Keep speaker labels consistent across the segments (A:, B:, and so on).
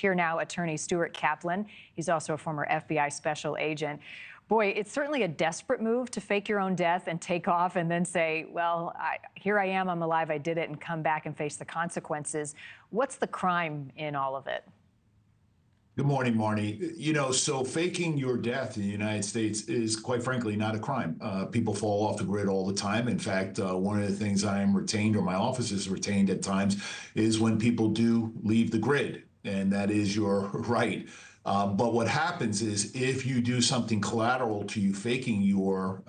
A: here now, attorney Stuart Kaplan. He's also a former FBI special agent. Boy, it's certainly a desperate move to fake your own death and take off and then say, well, here I am, I'm alive, I did it, and come back and face the consequences. What's the crime in all of it?
B: Good morning, Marni. So faking your death in the United States is, quite frankly, not a crime. People fall off the grid all the time. In fact, one of the things I am retained, or my office is retained at times, is when people do leave the grid, and that is your right. But what happens is if you do something collateral to you faking your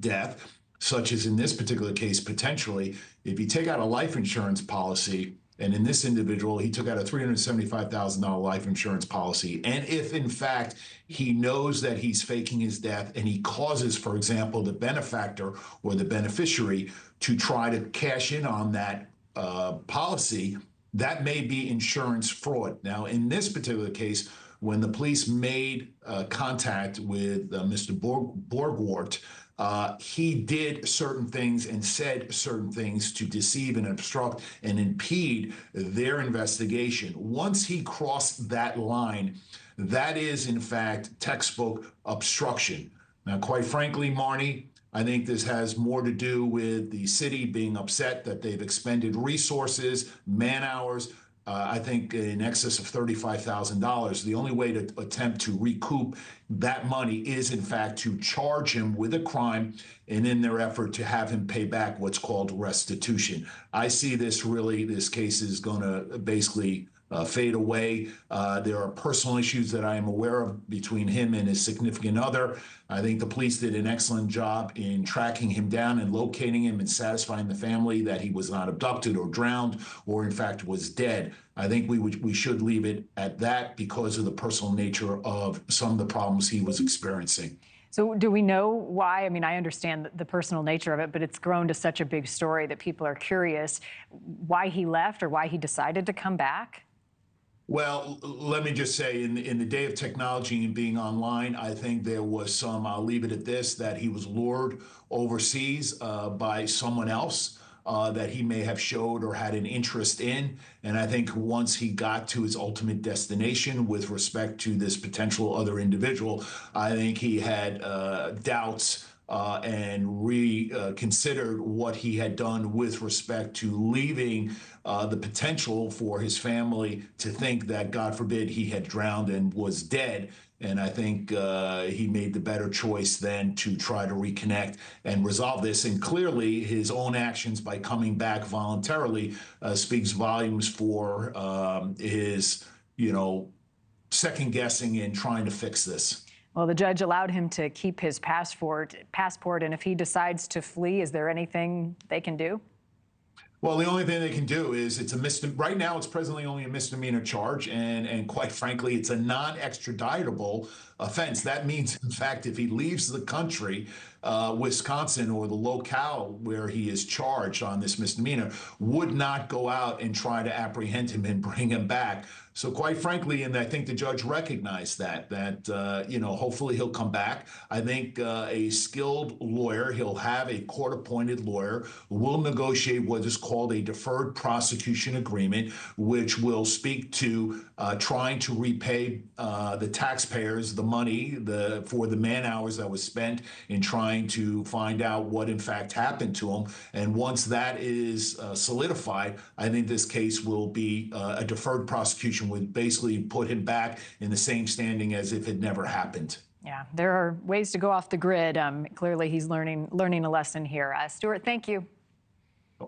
B: death, such as in this particular case, potentially, if you take out a life insurance policy, and in this individual, he took out a $375,000 life insurance policy. And if, in fact, he knows that he's faking his death and he causes, for example, the benefactor or the beneficiary to try to cash in on that policy, that may be insurance fraud. Now, in this particular case, when the police made contact with Mr. Borgwardt, he did certain things and said certain things to deceive and obstruct and impede their investigation. Once he crossed that line, that is, in fact, textbook obstruction. Now, quite frankly, Marni, I think this has more to do with the city being upset that they've expended resources, man hours, I think in excess of $35,000. The only way to attempt to recoup that money is, in fact, to charge him with a crime and in their effort to have him pay back what's called restitution. I see this case is going to basically fade away. There are personal issues that I am aware of between him and his significant other. I think the police did an excellent job in tracking him down and locating him and satisfying the family that he was not abducted or drowned or, in fact, was dead. I think we should leave it at that because of the personal nature of some of the problems he was experiencing.
A: So do we know why? I mean, I understand the personal nature of it, but it's grown to such a big story that people are curious why he left or why he decided to come back.
B: Well, let me just say, in the day of technology and being online, I think there was some, I'll leave it at this, that he was lured overseas by someone else that he may have showed or had an interest in. And I think once he got to his ultimate destination with respect to this potential other individual, I think he had doubts and reconsidered what he had done with respect to leaving the potential for his family to think that, God forbid, he had drowned and was dead. And I think he made the better choice then to try to reconnect and resolve this. And clearly, his own actions by coming back voluntarily speaks volumes for his, second guessing and trying to fix this.
A: Well, the judge allowed him to keep his passport, and if he decides to flee, is there anything they can do?
B: Well, the only thing they can do is it's a misdemeanor. Right now, it's presently only a misdemeanor charge, and quite frankly, it's a non-extraditable offense. That means, in fact, if he leaves the country, Wisconsin or the locale where he is charged on this misdemeanor would not go out and try to apprehend him and bring him back. So quite frankly, and I think the judge recognized that hopefully he'll come back. I think a skilled lawyer, he'll have a court-appointed lawyer, will negotiate what is called a deferred prosecution agreement, which will speak to trying to repay the taxpayers the money for the man hours that was spent in trying to find out what in fact happened to him. And once that is solidified, I think this case will be a deferred prosecution, would basically put him back in the same standing as if it never happened.
A: Yeah, there are ways to go off the grid. Clearly, he's learning a lesson here. Stuart, thank you.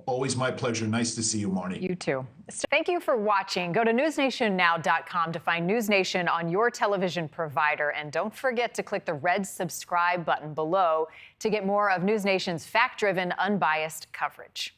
B: Always my pleasure. Nice to see you, Marni.
A: You too. Thank you for watching. Go to newsnationnow.com to find News Nation on your television provider. And don't forget to click the red subscribe button below to get more of News Nation's fact-driven, unbiased coverage.